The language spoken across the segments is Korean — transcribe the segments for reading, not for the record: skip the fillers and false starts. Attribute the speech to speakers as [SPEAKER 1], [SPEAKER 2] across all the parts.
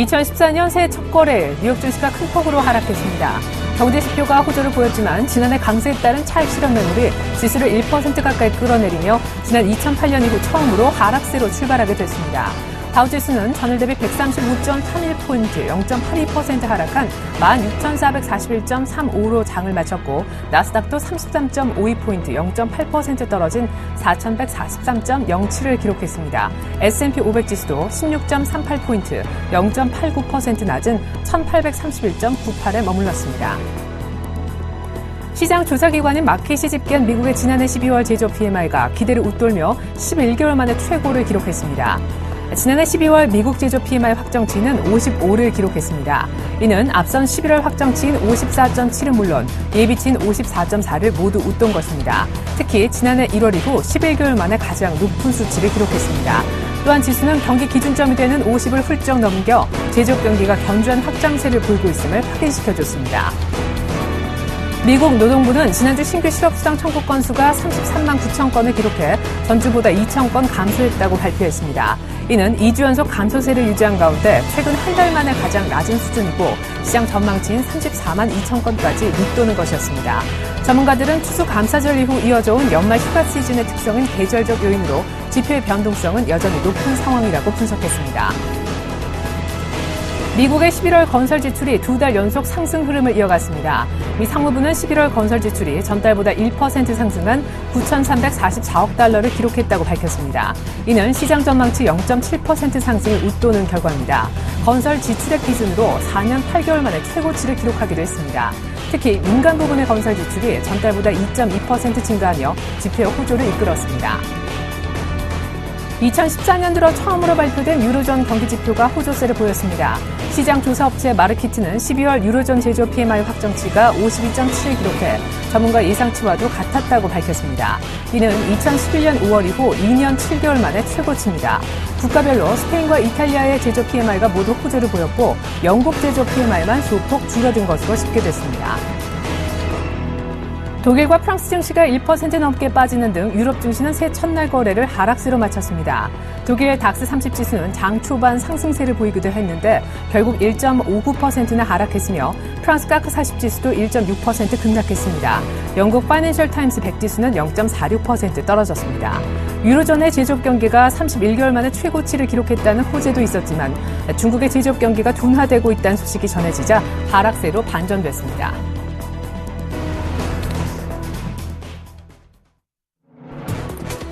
[SPEAKER 1] 2014년 새해 첫 거래일 뉴욕 증시가 큰 폭으로 하락했습니다. 경제 지표가 호조를 보였지만 지난해 강세에 따른 차익 실현 매물이 지수를 1% 가까이 끌어내리며 지난 2008년 이후 처음으로 하락세로 출발하게 됐습니다. 다우지수는 전일 대비 135.31포인트, 0.82% 하락한 16,441.35로 장을 마쳤고 나스닥도 33.52포인트, 0.8% 떨어진 4,143.07을 기록했습니다. S&P 500지수도 16.38포인트, 0.89% 낮은 1,831.98에 머물렀습니다. 시장 조사기관인 마켓이 집계한 미국의 지난해 12월 제조 PMI가 기대를 웃돌며 11개월 만에 최고를 기록했습니다. 지난해 12월 미국 제조 PMI 확정치는 55를 기록했습니다. 이는 앞선 11월 확정치인 54.7은 물론 예비치인 54.4를 모두 웃돈 것입니다. 특히 지난해 1월 이후 11개월 만에 가장 높은 수치를 기록했습니다. 또한 지수는 경기 기준점이 되는 50을 훌쩍 넘겨 제조업 경기가 견조한 확장세를 보이고 있음을 확인시켜줬습니다. 미국 노동부는 지난주 신규 실업수당 청구 건수가 33만 9천 건을 기록해 전주보다 2천 건 감소했다고 발표했습니다. 이는 2주 연속 감소세를 유지한 가운데 최근 한 달 만에 가장 낮은 수준이고 시장 전망치인 34만 2천 건까지 밑도는 것이었습니다. 전문가들은 추수 감사절 이후 이어져온 연말 휴가 시즌의 특성인 계절적 요인으로 지표의 변동성은 여전히 높은 상황이라고 분석했습니다. 미국의 11월 건설 지출이 2달 연속 상승 흐름을 이어갔습니다. 미 상무부는 11월 건설 지출이 전달보다 1% 상승한 9,344억 달러를 기록했다고 밝혔습니다. 이는 시장 전망치 0.7% 상승을 웃도는 결과입니다. 건설 지출액 기준으로 4년 8개월 만에 최고치를 기록하기도 했습니다. 특히 민간 부분의 건설 지출이 전달보다 2.2% 증가하며 지표의 호조를 이끌었습니다. 2014년 들어 처음으로 발표된 유로존 경기지표가 호조세를 보였습니다. 시장 조사업체 마르키트는 12월 유로존 제조 PMI 확정치가 52.7을 기록해 전문가 예상치와도 같았다고 밝혔습니다. 이는 2011년 5월 이후 2년 7개월 만에 최고치입니다. 국가별로 스페인과 이탈리아의 제조 PMI가 모두 호조를 보였고 영국 제조 PMI만 소폭 줄어든 것으로 집계됐습니다. 독일과 프랑스 증시가 1% 넘게 빠지는 등 유럽 증시는 새 첫날 거래를 하락세로 마쳤습니다. 독일의 닥스 30 지수는 장 초반 상승세를 보이기도 했는데 결국 1.59%나 하락했으며 프랑스 카크 40 지수도 1.6% 급락했습니다. 영국 파이낸셜 타임스 100 지수는 0.46% 떨어졌습니다. 유로존의 제조업 경기가 31개월 만에 최고치를 기록했다는 호재도 있었지만 중국의 제조업 경기가 둔화되고 있다는 소식이 전해지자 하락세로 반전됐습니다.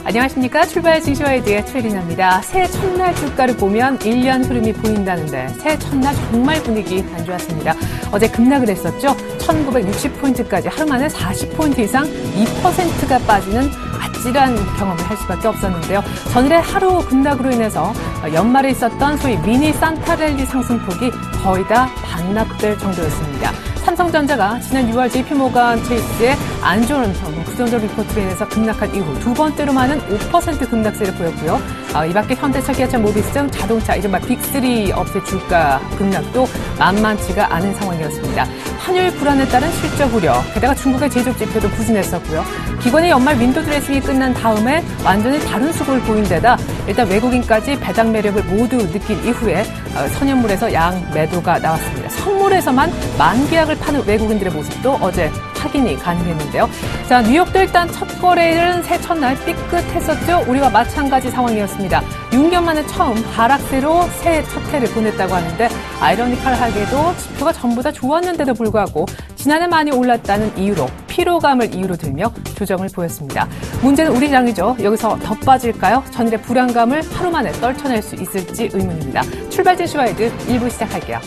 [SPEAKER 1] 안녕하십니까. 출발 증시와이드의 최리나입니다. 새해 첫날 주가를 보면 1년 흐름이 보인다는데 새해 첫날 정말 분위기 안 좋았습니다. 어제 급락을 했었죠. 1960포인트까지 하루 만에 40포인트 이상 2%가 빠지는 아찔한 경험을 할 수밖에 없었는데요. 전일의 하루 급락으로 인해서 연말에 있었던 소위 미니 산타랠리 상승폭이 거의 다 반납될 정도였습니다. 삼성전자가 지난 6월 JP모간 체이스의 안 좋은 부정적 리포트로 인해서 급락한 이후 두 번째로 많은 5% 급락세를 보였고요. 이 밖에 현대차, 기아차, 모비스 등 자동차, 이른바 빅3 업체 주가 급락도 만만치가 않은 상황이었습니다. 환율 불안에 따른 실적 우려, 게다가 중국의 제조업 지표도 부진했었고요. 기관의 연말 윈도우 드레싱이 끝난 다음에 완전히 다른 수급을 보인 데다 일단 외국인까지 배당 매력을 모두 느낀 이후에 선현물에서 양 매도가 나왔습니다. 선물에서만 만계약을 파는 외국인들의 모습도 어제 확인이 가능했는데요. 자, 뉴욕도 일단 첫 거래일은 새 첫날 삐끗했었죠. 우리와 마찬가지 상황이었습니다. 6년 만에 처음 하락세로 새해 첫 해를 보냈다고 하는데 아이러니컬하게도 지표가 전부 다 좋았는데도 불구하고 지난해 많이 올랐다는 이유로 피로감을 이유로 들며 조정을 보였습니다. 문제는 우리 장이죠. 여기서 더 빠질까요? 전일의 불안감을 하루 만에 떨쳐낼 수 있을지 의문입니다. 출발 증시와이드 1부 시작할게요.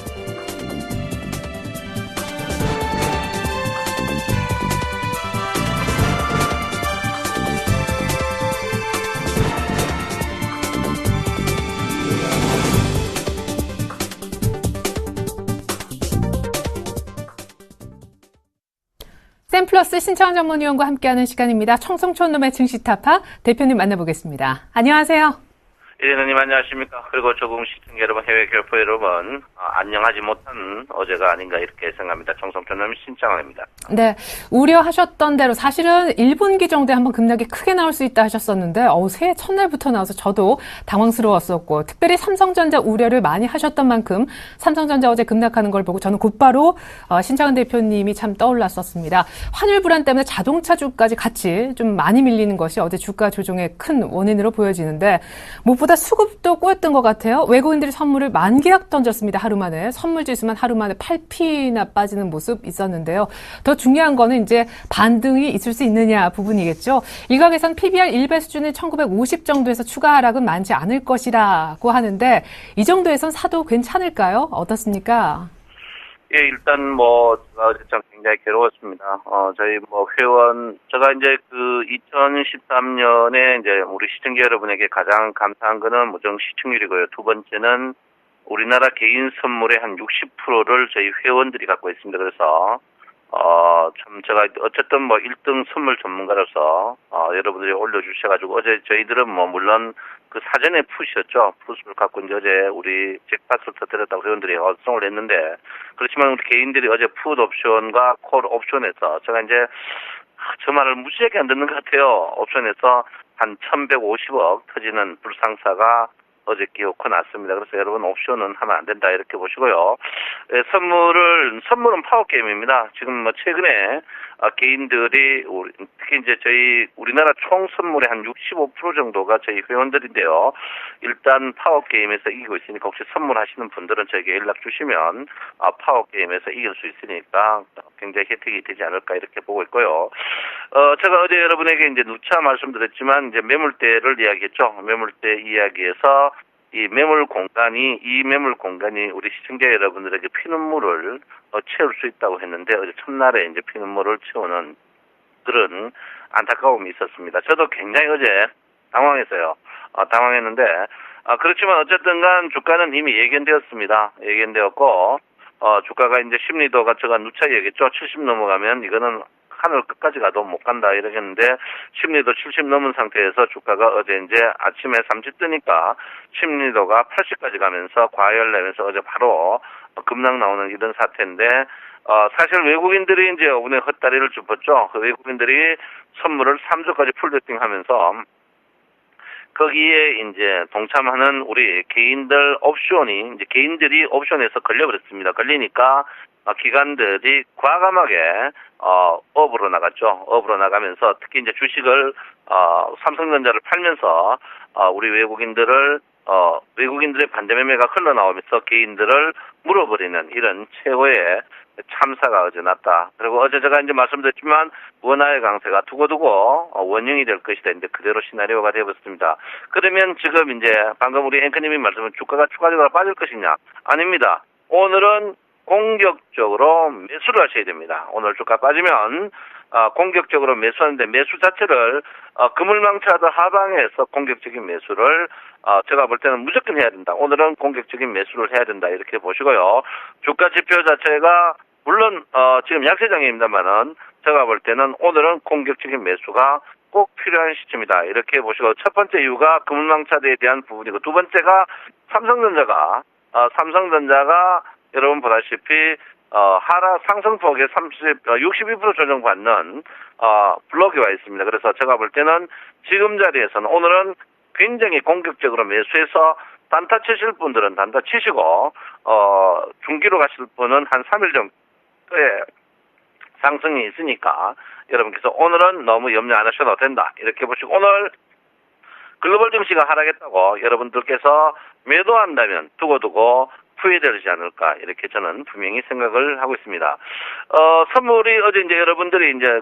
[SPEAKER 1] 샘플러스 신창원 전문위원과 함께하는 시간입니다. 청송촌놈의 증시타파 대표님 만나보겠습니다. 안녕하세요.
[SPEAKER 2] 이대님 안녕하십니까. 그리고 조금 시청자 여러분, 해외 교포 여러분, 안녕하지 못한 어제가 아닌가 이렇게 생각합니다. 정성촌님 신창원입니다.
[SPEAKER 1] 네, 우려하셨던 대로 사실은 1분기 정도에 한번 급락이 크게 나올 수 있다 하셨었는데 새해 첫날부터 나와서 저도 당황스러웠었고 특별히 삼성전자 우려를 많이 하셨던 만큼 삼성전자 어제 급락하는 걸 보고 저는 곧바로 신창원 대표님이 참 떠올랐었습니다. 환율 불안 때문에 자동차 주까지 같이 좀 많이 밀리는 것이 어제 주가 조정의 큰 원인으로 보여지는데 무엇보다 수급도 꼬였던 것 같아요. 외국인들이 선물을 만개약 던졌습니다. 하루 만에. 선물 지수만 하루 만에 8p나 빠지는 모습 있었는데요. 더 중요한 거는 이제 반등이 있을 수 있느냐 부분이겠죠. 일각에선 PBR 1배 수준의 1950 정도에서 추가 하락은 많지 않을 것이라고 하는데 이 정도에선 사도 괜찮을까요? 어떻습니까?
[SPEAKER 2] 예, 일단 제가 어제 참 굉장히 괴로웠습니다. 저희 회원, 제가 이제 2013년에 이제 우리 시청자 여러분에게 가장 감사한 거는 무정 시청률이고요. 두 번째는 우리나라 개인 선물의 한 60%를 저희 회원들이 갖고 있습니다. 그래서, 참 제가 어쨌든 1등 선물 전문가로서, 여러분들이 올려주셔가지고 어제 저희들은 물론 그 사전에 푸셨죠. 푸스를 갖고 이제 어제 우리 잭팟을 터뜨렸다고 회원들이 활성을 했는데, 그렇지만 우리 개인들이 어제 풋 옵션과 콜 옵션에서 제가 이제 저 말을 무지하게 안 듣는 것 같아요. 옵션에서 한 1150억 터지는 불상사가 어제 기어코 났습니다. 그래서 여러분 옵션은 하면 안 된다 이렇게 보시고요. 예, 선물은 파워게임입니다. 지금 최근에 개인들이 특히 이제 저희 우리나라 총 선물의 한 65% 정도가 저희 회원들인데요. 일단 파워게임에서 이기고 있으니까 혹시 선물하시는 분들은 저에게 연락 주시면 파워게임에서 이길 수 있으니까 굉장히 혜택이 되지 않을까 이렇게 보고 있고요. 제가 어제 여러분에게 이제 누차 말씀드렸지만 이제 매물대를 이야기했죠. 매물대 이야기에서 이 매물 공간이 우리 시청자 여러분들에게 피눈물을 채울 수 있다고 했는데 어제 첫날에 이제 피눈물을 채우는 그런 안타까움이 있었습니다. 저도 굉장히 어제 당황했어요. 당황했는데 그렇지만 어쨌든 간 주가는 이미 예견되었습니다. 예견되었고 주가가 이제 심리도가 제가 누차 얘기했죠. 70 넘어가면 이거는 하늘 끝까지 가도 못 간다 이러겠는데 심리도 70 넘은 상태에서 주가가 어제 이제 아침에 30 뜨니까 심리도가 80까지 가면서 과열내면서 어제 바로 급락 나오는 이런 사태인데 사실 외국인들이 이제 오늘 헛다리를 짚었죠. 그 외국인들이 선물을 3조까지 풀베팅하면서 거기에 이제 동참하는 우리 개인들이 옵션에서 걸려버렸습니다. 걸리니까 기관들이 과감하게 업으로 나갔죠. 업으로 나가면서 특히 이제 주식을 삼성전자를 팔면서 우리 외국인들의 반대 매매가 흘러나오면서 개인들을 물어버리는 이런 최고의 참사가 어제 났다. 그리고 어제 제가 이제 말씀드렸지만 원화의 강세가 두고두고 원형이 될 것이다. 이제 그대로 시나리오가 되어버렸습니다. 그러면 지금 이제 방금 우리 앵커님이 말씀한 주가가 추가적으로 빠질 것이냐? 아닙니다. 오늘은 공격적으로 매수를 하셔야 됩니다. 오늘 주가 빠지면 공격적으로 매수하는데 매수 자체를 그물망차도 하방에서 공격적인 매수를 제가 볼 때는 무조건 해야 된다. 오늘은 공격적인 매수를 해야 된다. 이렇게 보시고요. 주가 지표 자체가 물론 지금 약세장입니다만은 제가 볼 때는 오늘은 공격적인 매수가 꼭 필요한 시점이다. 이렇게 보시고 첫 번째 이유가 그물망차대에 대한 부분이고 두 번째가 삼성전자가 여러분 보다시피 하락 상승폭의 62% 조정받는 블록이 와 있습니다. 그래서 제가 볼 때는 지금 자리에서는 오늘은 굉장히 공격적으로 매수해서 단타 치실 분들은 단타 치시고 중기로 가실 분은 한 3일 정도의 상승이 있으니까 여러분께서 오늘은 너무 염려 안 하셔도 된다. 이렇게 보시고 오늘 글로벌 증시가 하락했다고 여러분들께서 매도한다면 두고두고 후회되지 않을까 이렇게 저는 분명히 생각을 하고 있습니다. 선물이 어제 이제 여러분들이 이제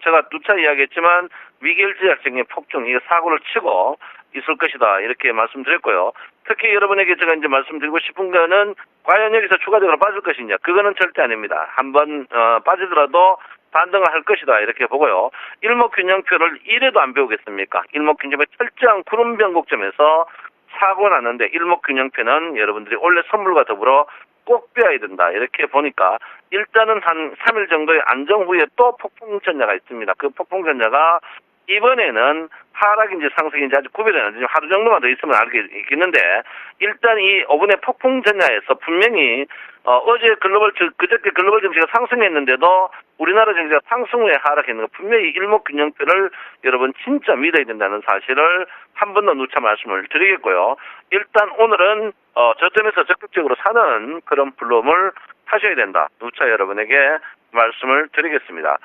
[SPEAKER 2] 제가 누차 이야기했지만 미결제약적인 폭증 이게 사고를 치고 있을 것이다 이렇게 말씀드렸고요. 특히 여러분에게 제가 이제 말씀드리고 싶은 거는 과연 여기서 추가적으로 빠질 것이냐 그거는 절대 아닙니다. 한번 빠지더라도 반등을 할 것이다 이렇게 보고요. 일목균형표를 이래도 안 배우겠습니까? 일목균형표 철저한 구름 변곡점에서 사고 났는데 일목균형표는 여러분들이 원래 선물과 더불어 꼭 빼야 된다. 이렇게 보니까 일단은 한 3일 정도의 안정 후에 또 폭풍전야가 있습니다. 그 폭풍전야가 이번에는 하락인지 상승인지 아직 구별이 안 되지만 하루 정도만 더 있으면 알겠는데 일단 이 5분의 폭풍 전야에서 분명히 어제 그저께 글로벌 증시가 상승했는데도 우리나라 증시가 상승 후에 하락했는 거 분명히 일목균형표를 여러분 진짜 믿어야 된다는 사실을 한 번 더 누차 말씀을 드리겠고요. 일단 오늘은 저점에서 적극적으로 사는 그런 플럼을 하셔야 된다. 누차 여러분에게 말씀을 드리겠습니다.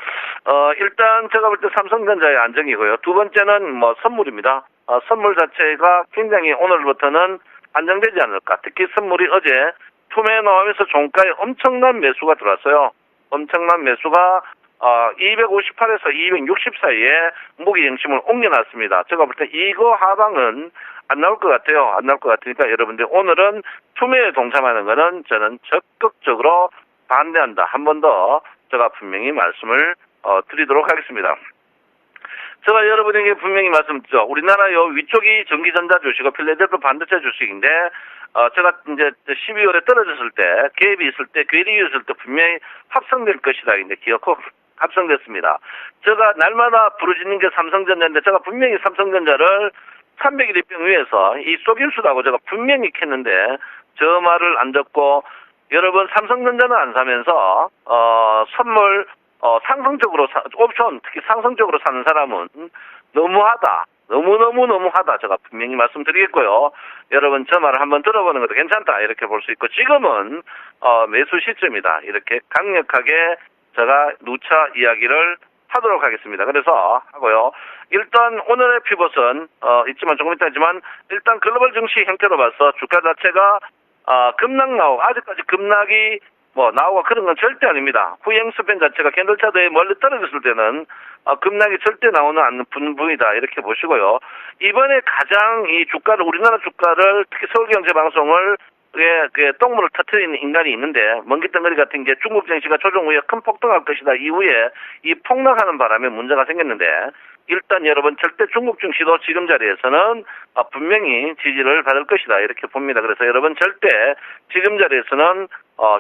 [SPEAKER 2] 일단 제가 볼 때 삼성전자의 안정이고요. 두 번째는 뭐 선물입니다. 선물 자체가 굉장히 오늘부터는 안정되지 않을까. 특히 선물이 어제 투매 나오면서 종가에 엄청난 매수가 들어왔어요. 엄청난 매수가 258에서 260 사이에 무기 중심을 옮겨놨습니다. 제가 볼 때 이거 하방은 안 나올 것 같아요. 안 나올 것 같으니까 여러분들 오늘은 투매에 동참하는 거는 저는 적극적으로 반대한다. 한 번 더 제가 분명히 말씀을 드리도록 하겠습니다. 제가 여러분에게 분명히 말씀드렸죠. 우리나라 요 위쪽이 전기전자 주식이고 필라델피아 반도체 주식인데 제가 이제 12월에 떨어졌을 때 갭이 있을 때 괴리가 있을 때 분명히 합성될 것이다. 이제 기어코 합성됐습니다. 제가 날마다 부르짖는 게 삼성전자인데 제가 분명히 삼성전자를 300일평 위에서 이 속임수라고 제가 분명히 했는데 저 말을 안 듣고 여러분 삼성전자는 안 사면서 선물 상승적으로 옵션 특히 상승적으로 사는 사람은 너무하다. 너무하다. 제가 분명히 말씀드리겠고요. 여러분 저 말을 한번 들어보는 것도 괜찮다. 이렇게 볼 수 있고 지금은 매수 시점이다. 이렇게 강력하게 제가 누차 이야기를 하도록 하겠습니다. 그래서 하고요. 일단 오늘의 피벗은 있지만 조금 이따 있지만 일단 글로벌 증시 형태로 봐서 주가 자체가 급락 나오고 아직까지 급락이 나오고 그런 건 절대 아닙니다. 후행 스팬 자체가 캔들 차트에 멀리 떨어졌을 때는 급락이 절대 나오는 않는 분이다. 이렇게 보시고요. 이번에 가장 이 주가를 우리나라 주가를 특히 서울경제방송을 똥물을 터뜨리는 인간이 있는데 먼기덩어리 같은 게 중국 증시가 조정 후에 큰 폭등할 것이다. 이후에 이 폭락하는 바람에 문제가 생겼는데 일단 여러분 절대 중국 증시도 지금 자리에서는 분명히 지지를 받을 것이다. 이렇게 봅니다. 그래서 여러분 절대 지금 자리에서는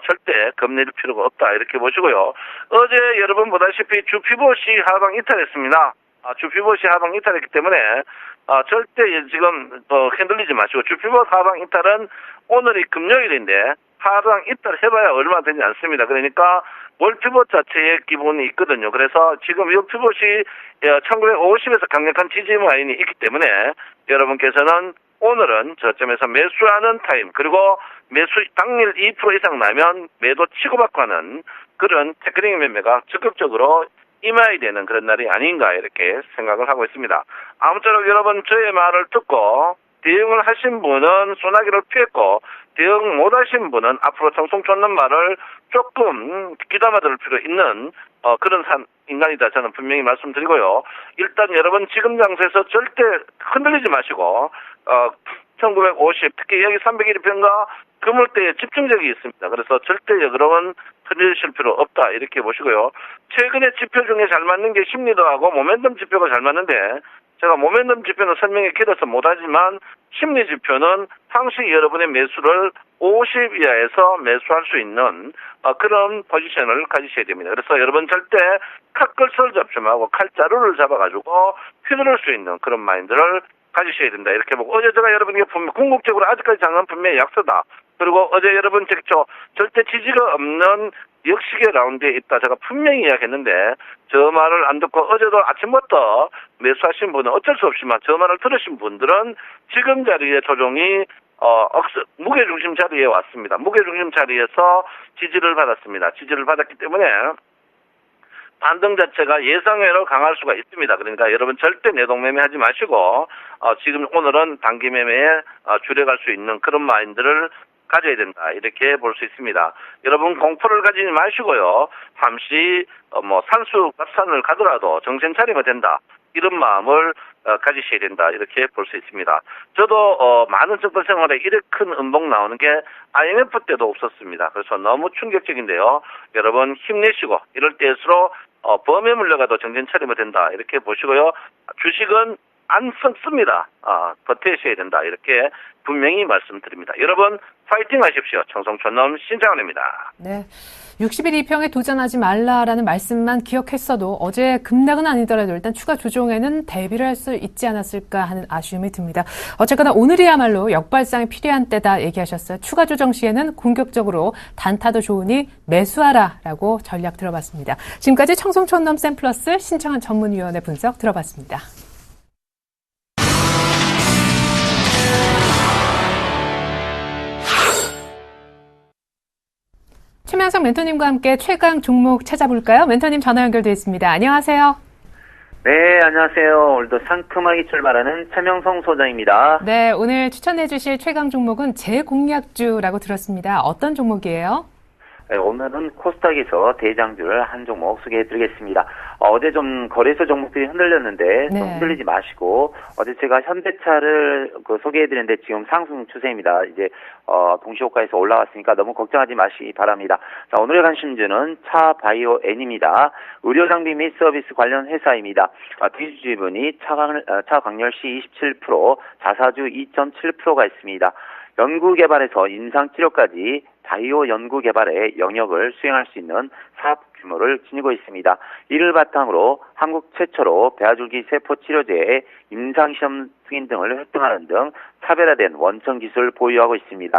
[SPEAKER 2] 절대 겁낼 필요가 없다. 이렇게 보시고요. 어제 여러분 보다시피 주피봇이 하방 이탈했습니다. 주피봇이 하방 이탈했기 때문에 절대 지금 흔들리지 마시고 주피봇 하방 이탈은 오늘이 금요일인데 하방 이탈 해봐야 얼마 되지 않습니다. 그러니까 월피봇 자체의 기본이 있거든요. 그래서 지금 이 피봇이 1950에서 강력한 지지 라인이 있기 때문에 여러분께서는 오늘은 저점에서 매수하는 타임 그리고 매수 당일 2% 이상 나면 매도 치고받고 하는 그런 테크닉 매매가 적극적으로 임해야 되는 그런 날이 아닌가 이렇게 생각을 하고 있습니다. 아무쪼록 여러분 저의 말을 듣고 대응을 하신 분은 소나기를 피했고 대응 못하신 분은 앞으로 청송 쫓는 말을 조금 귀담아 들을 필요 있는 그런 인간이다 저는 분명히 말씀드리고요. 일단 여러분 지금 장세에서 절대 흔들리지 마시고 1950 특히 여기 301평가 그물대에 집중력이 있습니다. 그래서 절대 여러분 흔들리실 필요 없다 이렇게 보시고요. 최근에 지표 중에 잘 맞는 게 심리도하고 모멘텀 지표가 잘 맞는데 제가 모멘텀 지표는 설명이 길어서 못하지만 심리 지표는 항시 여러분의 매수를 50 이하에서 매수할 수 있는 그런 포지션을 가지셔야 됩니다. 그래서 여러분 절대 칼끝을 잡지마고 칼자루를 잡아가지고 휘두를 수 있는 그런 마인드를 가지셔야 된다. 이렇게 보고 어제 제가 여러분에게 분명 궁극적으로 아직까지 장은 분명히 약세다. 그리고 어제 여러분 절대 지지가 없는 역시계 라운드에 있다. 제가 분명히 이야기했는데 저 말을 안 듣고 어제도 아침부터 매수하신 분은 어쩔 수 없지만 저 말을 들으신 분들은 지금 자리에 조정이 무게중심 자리에 왔습니다. 무게중심 자리에서 지지를 받았습니다. 지지를 받았기 때문에 반등 자체가 예상외로 강할 수가 있습니다. 그러니까 여러분 절대 내동매매 하지 마시고 지금 오늘은 단기 매매에 줄여갈 수 있는 그런 마인드를 가져야 된다. 이렇게 볼 수 있습니다. 여러분 공포를 가지지 마시고요. 잠시 산을 가더라도 정신 차리면 된다. 이런 마음을 가지셔야 된다. 이렇게 볼 수 있습니다. 저도 많은 정권 생활에 이렇게 큰 음봉 나오는 게 IMF 때도 없었습니다. 그래서 너무 충격적인데요. 여러분 힘내시고 이럴 때일수록 범에 물려가도 정신 차리면 된다. 이렇게 보시고요. 주식은 안 썩습니다. 버텨셔야 된다. 이렇게 분명히 말씀드립니다. 여러분 파이팅 하십시오. 청송촌놈 신창원입니다.
[SPEAKER 1] 네. 62평에 도전하지 말라라는 말씀만 기억했어도 어제 급락은 아니더라도 일단 추가 조정에는 대비를 할 수 있지 않았을까 하는 아쉬움이 듭니다. 어쨌거나 오늘이야말로 역발상이 필요한 때다 얘기하셨어요. 추가 조정 시에는 공격적으로 단타도 좋으니 매수하라라고 전략 들어봤습니다. 지금까지 청송촌넘 샘플러스 신청한 전문위원회 분석 들어봤습니다. 최명석 멘토님과 함께 최강 종목 찾아볼까요? 멘토님 전화 연결되어 있습니다. 안녕하세요.
[SPEAKER 3] 네, 안녕하세요. 오늘도 상큼하게 출발하는 최명성 소장입니다.
[SPEAKER 1] 네, 오늘 추천해 주실 최강 종목은 재공약주라고 들었습니다. 어떤 종목이에요?
[SPEAKER 3] 네, 오늘은 코스닥에서 대장주를 한 종목 소개해드리겠습니다. 어제 좀 거래소 종목들이 흔들렸는데
[SPEAKER 1] 네.
[SPEAKER 3] 좀 흔들리지 마시고 어제 제가 현대차를 소개해드렸는데 지금 상승 추세입니다. 이제 동시호가에서 올라왔으니까 너무 걱정하지 마시기 바랍니다. 자, 오늘의 관심주는 차바이오 N입니다. 의료장비 및 서비스 관련 회사입니다. 기술지분이 차광열시 27%, 자사주 2.7%가 있습니다. 연구개발에서 임상치료까지 바이오 연구개발의 영역을 수행할 수 있는 사업 규모를 지니고 있습니다. 이를 바탕으로 한국 최초로 배아줄기 세포치료제의 임상시험 승인 등을 획득하는 등 차별화된 원천 기술을 보유하고 있습니다.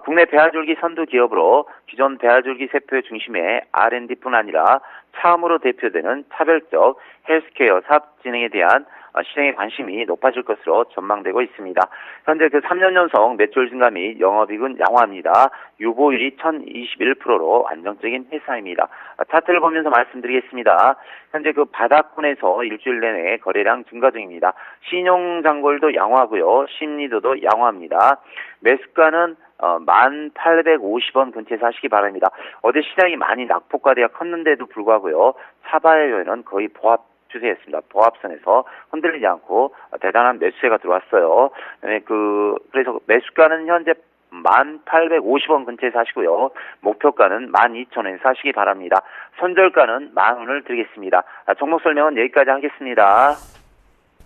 [SPEAKER 3] 국내 배아줄기 선두 기업으로 기존 배아줄기 세포의 중심에 R&D뿐 아니라 처음으로 대표되는 차별적 헬스케어 사업 진행에 대한 시장의 관심이 높아질 것으로 전망되고 있습니다. 현재 3년 연속 매출 증가 및 영업이익은 양호합니다. 유보율이 1021%로 안정적인 회사입니다. 차트를 보면서 말씀드리겠습니다. 현재 바닥권에서 일주일 내내 거래량 증가 중입니다. 신용잔고율도 양호하고요. 심리도도 양호합니다. 매수가는 1,850원 근처에서 하시기 바랍니다. 어제 시장이 많이 낙폭과대가 컸는데도 불구하고요. 차바이오는 거의 보합 추세였습니다. 보합선에서 흔들리지 않고 대단한 매수세가 들어왔어요. 그래서 매수가는 현재 1,850원 근처에서 하시고요. 목표가는 12,000원에서 하시기 바랍니다. 손절가는 10,000원을 드리겠습니다. 종목 설명은 여기까지 하겠습니다.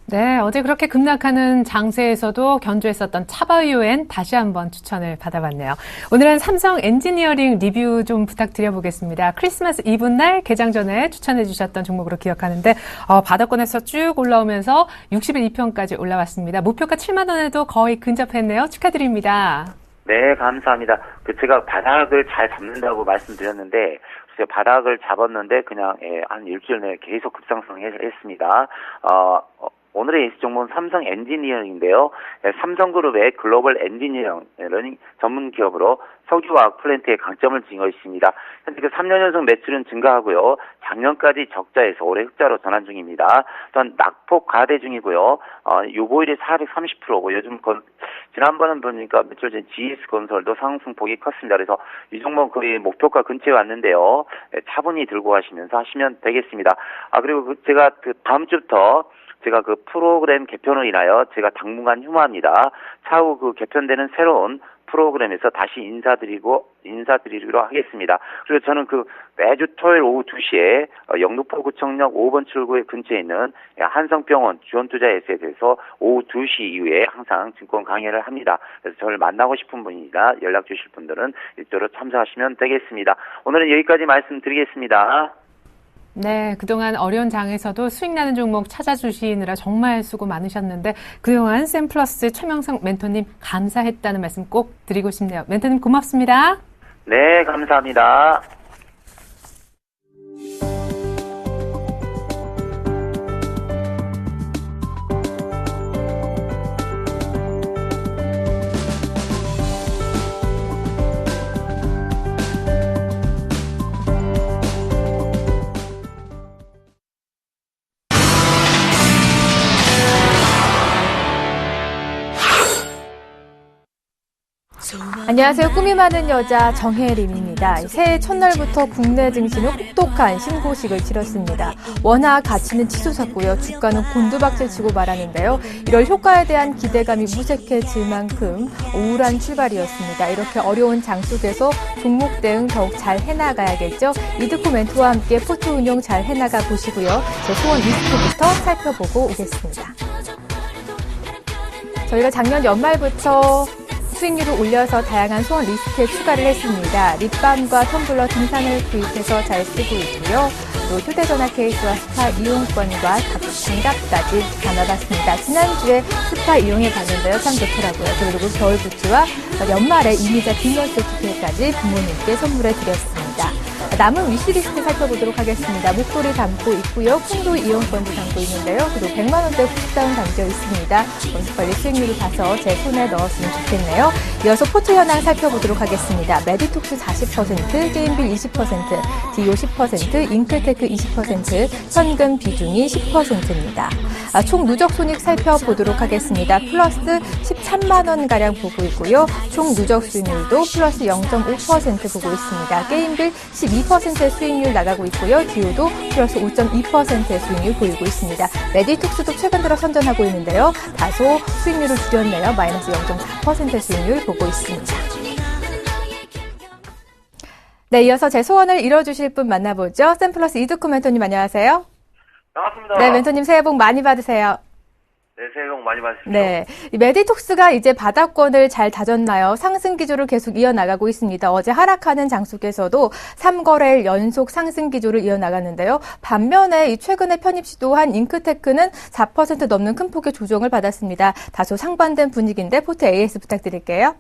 [SPEAKER 1] 네, 어제 그렇게 급락하는 장세에서도 견조했었던 차바이오엔 다시 한번 추천을 받아봤네요. 오늘은 삼성 엔지니어링 리뷰 좀 부탁드려보겠습니다. 크리스마스 이브 날 개장 전에 추천해 주셨던 종목으로 기억하는데 바닥권에서 쭉 올라오면서 61.2평까지 올라왔습니다. 목표가 7만 원에도 거의 근접했네요. 축하드립니다.
[SPEAKER 3] 네, 감사합니다. 제가 바닥을 잘 잡는다고 말씀드렸는데 제가 바닥을 잡았는데 그냥 한 일주일 내에 계속 급상승했습니다. 오늘의 예시 종목은 삼성 엔지니어링인데요. 삼성그룹의 글로벌 엔지니어링 전문 기업으로 석유화학 플랜트의 강점을 지니고 있습니다. 현재 3년 연속 매출은 증가하고요. 작년까지 적자에서 올해 흑자로 전환 중입니다. 또한 낙폭 가대 중이고요. 유보율이 430%고 요즘 지난번은 보니까 며칠 전 GS건설도 상승폭이 컸습니다. 그래서 이 종목 거의 목표가 근처에 왔는데요. 차분히 들고 가시면서 하시면 되겠습니다. 그리고 제가 다음 주부터 제가 프로그램 개편으로 인하여 제가 당분간 휴무합니다. 차후 개편되는 새로운 프로그램에서 다시 인사드리기로 하겠습니다. 그리고 저는 매주 토요일 오후 2시에 영등포구청역 5번 출구에 근처에 있는 한성병원 지원투자에서에 대해서 오후 2시 이후에 항상 증권 강의를 합니다. 그래서 저를 만나고 싶은 분이나 연락 주실 분들은 이쪽으로 참석하시면 되겠습니다. 오늘은 여기까지 말씀드리겠습니다.
[SPEAKER 1] 네, 그동안 어려운 장에서도 수익 나는 종목 찾아주시느라 정말 수고 많으셨는데 그동안 샘플러스 최명성 멘토님 감사했다는 말씀 꼭 드리고 싶네요. 멘토님 고맙습니다.
[SPEAKER 3] 네, 감사합니다.
[SPEAKER 4] 안녕하세요. 꿈이 많은 여자 정혜림입니다. 새해 첫날부터 국내 증시는 혹독한 신고식을 치렀습니다. 워낙 가치는 치솟았고요. 주가는 곤두박질치고 말하는데요. 이럴 효과에 대한 기대감이 무색해질 만큼 우울한 출발이었습니다. 이렇게 어려운 장 속에서 종목 대응 더욱 잘 해나가야겠죠. 이득후 멘토와 함께 포트 운용 잘 해나가 보시고요. 제 소원 리스트부터 살펴보고 오겠습니다. 저희가 작년 연말부터 수익률을 올려서 다양한 소원 리스트에 추가를 했습니다. 립밤과 텀블러 등산을 구입해서 잘 쓰고 있고요. 또 휴대전화 케이스와 스파 이용권과 장갑까지 담아봤습니다. 지난주에 스파 이용해 봤는데요. 참 좋더라고요. 그리고 겨울 굿즈와 연말에 이미자 디너 세트까지 부모님께 선물해 드렸습니다. 남은 위시리스트 살펴보도록 하겠습니다. 목도리 담고 있고요. 풍도 이용권도 담고 있는데요. 그리고 100만 원대 굿다운 담겨 있습니다. 먼저 빨리 수익률을 봐서 제 손에 넣었으면 좋겠네요. 이어서 포트 현황 살펴보도록 하겠습니다. 메디톡스 40%, 게임빌 20%, 디오 10%, 잉크테크 20%, 현금 비중이 10%입니다. 총 누적 손익 살펴보도록 하겠습니다. 플러스 13만 원가량 보고 있고요. 총 누적 수익률도 플러스 0.5% 보고 있습니다. 게임빌 12%의 수익률 나가고 있고요. 디오도 플러스 5.2%의 수익률 보이고 있습니다. 메디톡스도 최근 들어 선전하고 있는데요. 다소 수익률을 줄였네요. 마이너스 0.4%의 수익률 보고 있습니다. 네, 이어서 제 소원을 이뤄주실 분 만나보죠. 샘플러스 이두쿠 멘토님 안녕하세요.
[SPEAKER 5] 반갑습니다.
[SPEAKER 4] 네, 멘토님 새해 복 많이 받으세요.
[SPEAKER 5] 네, 새해 복 많이 받으십시오.
[SPEAKER 4] 네, 이 메디톡스가 이제 바닥권을 잘 다졌나요? 상승 기조를 계속 이어나가고 있습니다. 어제 하락하는 장 속에서도 3거래일 연속 상승 기조를 이어나갔는데요. 반면에 이 최근에 편입 시도한 잉크테크는 4% 넘는 큰 폭의 조정을 받았습니다. 다소 상반된 분위기인데 포트 AS 부탁드릴게요.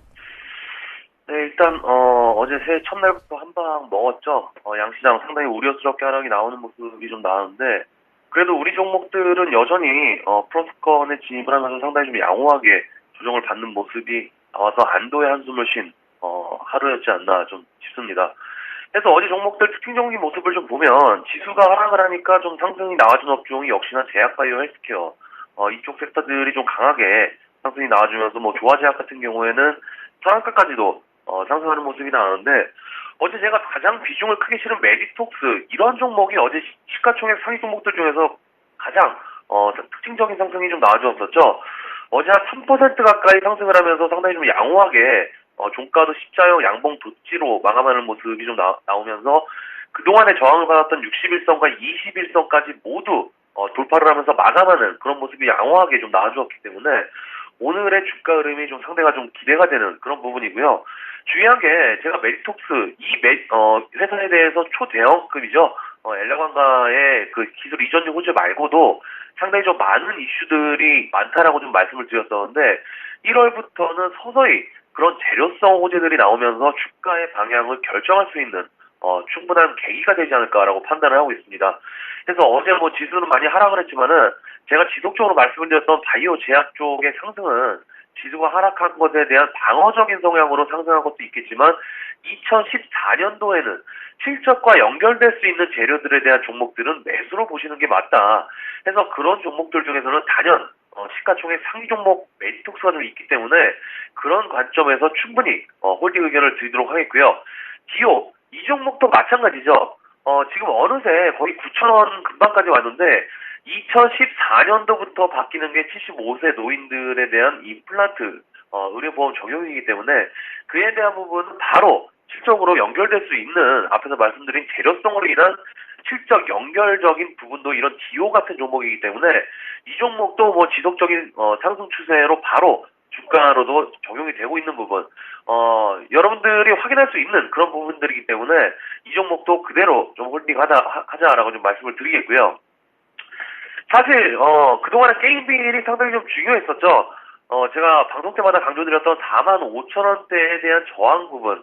[SPEAKER 5] 네, 일단 어제 새해 첫날부터 한 방 먹었죠. 양시장 상당히 우려스럽게 하락이 나오는 모습이 좀 나왔는데 그래도 우리 종목들은 여전히 플러스권에 진입을 하면서 상당히 좀 양호하게 조정을 받는 모습이 나와서 안도의 한숨을 쉰 하루였지 않나 좀 싶습니다. 그래서 어제 종목들 특징적인 모습을 좀 보면 지수가 하락을 하니까 좀 상승이 나와준 업종이 역시나 제약바이오 헬스케어 이쪽 섹터들이 좀 강하게 상승이 나와주면서 뭐 조화제약 같은 경우에는 상한가까지도 상승하는 모습이 나오는데 어제 제가 가장 비중을 크게 실은 메디톡스 이런 종목이 어제 시가총액 상위 종목들 중에서 가장 특징적인 상승이 좀 나와주었었죠. 어제 한 3% 가까이 상승을 하면서 상당히 좀 양호하게 종가도 십자형 양봉 도치로 마감하는 모습이 좀 나오면서 그동안에 저항을 받았던 61선과 21선까지 모두 돌파를 하면서 마감하는 그런 모습이 양호하게 좀 나와주었기 때문에 오늘의 주가 흐름이 좀 상대가 좀 기대가 되는 그런 부분이고요. 중요한 게 제가 메디톡스 이 회사에 대해서 초대형급이죠. 엘라관가의 그 기술 이전용 호재 말고도 상당히 좀 많은 이슈들이 많다라고 좀 말씀을 드렸었는데 1월부터는 서서히 그런 재료성 호재들이 나오면서 주가의 방향을 결정할 수 있는 충분한 계기가 되지 않을까라고 판단을 하고 있습니다. 그래서 어제 뭐 지수는 많이 하락을 했지만은 제가 지속적으로 말씀을 드렸던 바이오 제약 쪽의 상승은 지수가 하락한 것에 대한 방어적인 성향으로 상승한 것도 있겠지만 2014년도에는 실적과 연결될 수 있는 재료들에 대한 종목들은 매수로 보시는 게 맞다. 해서 그런 종목들 중에서는 단연 시가총액 상위 종목 메디톡스가 좀 있기 때문에 그런 관점에서 충분히 홀딩 의견을 드리도록 하겠고요. 디오 이 종목도 마찬가지죠. 지금 어느새 거의 9,000원 근방까지 왔는데 2014년도부터 바뀌는 게 75세 노인들에 대한 임플란트 의료보험 적용이기 때문에 그에 대한 부분은 바로 실적으로 연결될 수 있는 앞에서 말씀드린 재료성으로 인한 실적 연결적인 부분도 이런 디오 같은 종목이기 때문에 이 종목도 뭐 지속적인 상승 추세로 바로 주가로도 적용이 되고 있는 부분 여러분들이 확인할 수 있는 그런 부분들이기 때문에 이 종목도 그대로 좀 홀딩하자라고 좀 말씀을 드리겠고요. 사실 그동안에 게임빌이 상당히 좀 중요했었죠. 제가 방송 때마다 강조드렸던 45,000원대에 대한 저항 부분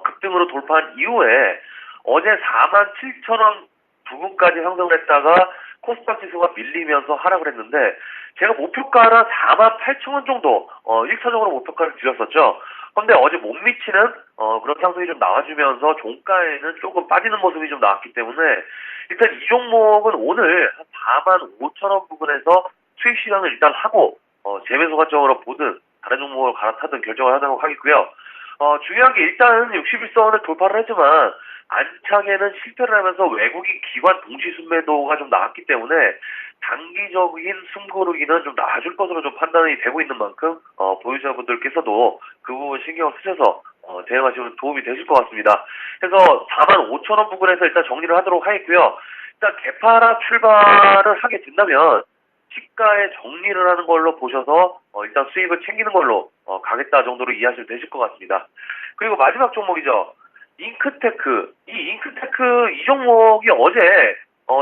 [SPEAKER 5] 급등으로 돌파한 이후에 어제 47,000원 부근까지 상승을 했다가 코스닥 지수가 밀리면서 하락을 했는데 제가 목표가는 48,000원 정도 1차적으로 목표가를 드렸었죠. 그런데 어제 못 미치는 그런 상승이 좀 나와주면서 종가에는 조금 빠지는 모습이 좀 나왔기 때문에 일단 이 종목은 오늘 한 45,000원 부분에서 수익 실현을 일단 하고 재매수 관점으로 보든 다른 종목을 갈아타든 결정을 하도록 하겠고요. 중요한 게 일단은 61선을 돌파를 했지만 안착에는 실패를 하면서 외국인 기관 동시 순매도가 좀 나왔기 때문에 단기적인 숨고르기는 좀 나아질 것으로 좀 판단이 되고 있는 만큼 보유자분들께서도 그 부분 신경을 쓰셔서 대응하시면 도움이 되실 것 같습니다. 그래서 45,000원 부분에서 일단 정리를 하도록 하겠고요. 일단 개파락 출발을 하게 된다면 시가의 정리를 하는 걸로 보셔서 일단 수익을 챙기는 걸로 가겠다 정도로 이해하시면 되실 것 같습니다. 그리고 마지막 종목이죠. 잉크테크. 이 잉크테크 이 종목이 어제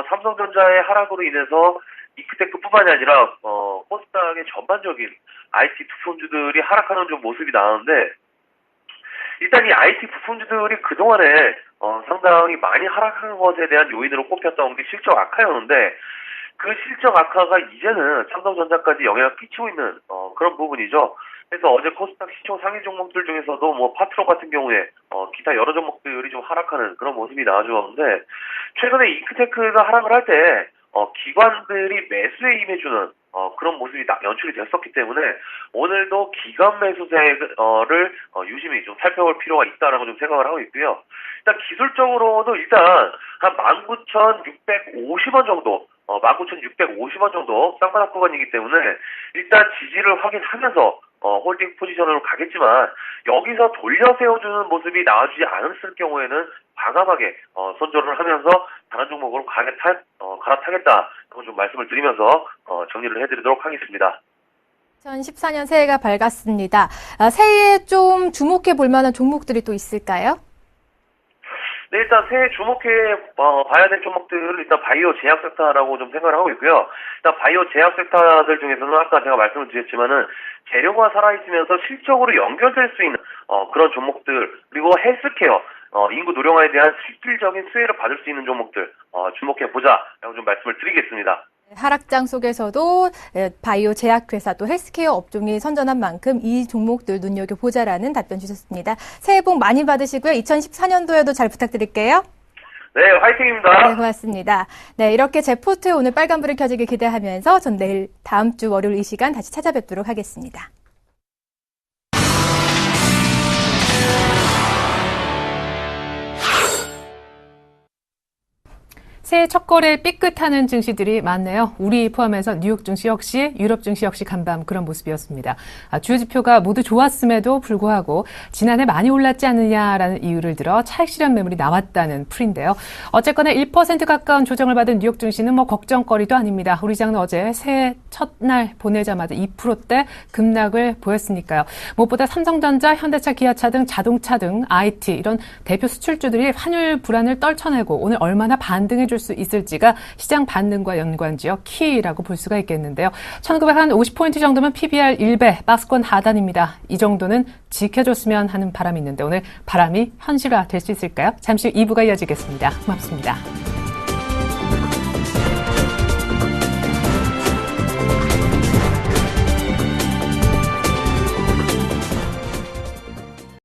[SPEAKER 5] 삼성전자의 하락으로 인해서 잉크테크뿐만이 아니라 코스닥의 전반적인 IT 부품주들이 하락하는 좀 모습이 나오는데, 일단 이 IT 부품주들이 그동안에 상당히 많이 하락한 것에 대한 요인으로 꼽혔던 게 실적 악화였는데, 그 실적 악화가 이제는 삼성전자까지 영향을 끼치고 있는 그런 부분이죠. 그래서 어제 코스닥 시총 상위 종목들 중에서도 뭐 파트로 같은 경우에 기타 여러 종목들이 좀 하락하는 그런 모습이 나와주었는데, 최근에 잉크테크가 하락을 할 때 기관들이 매수에 임해주는 그런 모습이 연출이 됐었기 때문에 오늘도 기관 매수세를 유심히 좀 살펴볼 필요가 있다라고 좀 생각을 하고 있고요. 일단 기술적으로도 일단 한 19,650원 정도 19,650원 정도 쌍바닥 구간이기 때문에 일단 지지를 확인하면서 홀딩 포지션으로 가겠지만, 여기서 돌려 세워주는 모습이 나와주지 않았을 경우에는 과감하게 선조를 하면서 다른 종목으로 갈아타겠다. 좀 말씀을 드리면서 정리를 해드리도록 하겠습니다.
[SPEAKER 4] 2014년 새해가 밝았습니다. 새해에 좀 주목해 볼 만한 종목들이 또 있을까요?
[SPEAKER 5] 네, 일단 새해 주목해 봐야 될 종목들은 일단 바이오 제약 섹터라고 좀 생각을 하고 있고요. 일단 바이오 제약 섹터들 중에서는 아까 제가 말씀을 드렸지만은 재료가 살아있으면서 실적으로 연결될 수 있는 그런 종목들, 그리고 헬스케어, 인구 노령화에 대한 실질적인 수혜를 받을 수 있는 종목들 주목해 보자라고 좀 말씀을 드리겠습니다.
[SPEAKER 4] 하락장 속에서도 바이오 제약회사 또 헬스케어 업종이 선전한 만큼 이 종목들 눈여겨보자라는 답변 주셨습니다. 새해 복 많이 받으시고요. 2014년도에도 잘 부탁드릴게요.
[SPEAKER 5] 네, 화이팅입니다.
[SPEAKER 4] 네, 고맙습니다. 네, 이렇게 제포트에 오늘 빨간불이 켜지길 기대하면서 전 내일 다음 주 월요일 이 시간 다시 찾아뵙도록 하겠습니다.
[SPEAKER 1] 새해 첫 거래에 삐끗하는 증시들이 많네요. 우리 포함해서 뉴욕 증시 역시, 유럽 증시 역시 간밤 그런 모습이었습니다. 주요 지표가 모두 좋았음에도 불구하고 지난해 많이 올랐지 않느냐라는 이유를 들어 차익 실현 매물이 나왔다는 풀인데요. 어쨌거나 1% 가까운 조정을 받은 뉴욕 증시는 뭐 걱정거리도 아닙니다. 우리 장은 어제 새해 첫날 보내자마자 2%대 급락을 보였으니까요. 무엇보다 삼성전자, 현대차, 기아차 등 자동차 등 IT 이런 대표 수출주들이 환율 불안을 떨쳐내고 오늘 얼마나 반등해 줄 수 있을지가 시장 반등과 연관지어 키라고 볼 수가 있겠는데요. 1950포인트 정도면 PBR 1배, 박스권 하단입니다. 이 정도는 지켜줬으면 하는 바람이 있는데 오늘 바람이 현실화 될 수 있을까요? 잠시 후 2부가 이어지겠습니다. 고맙습니다.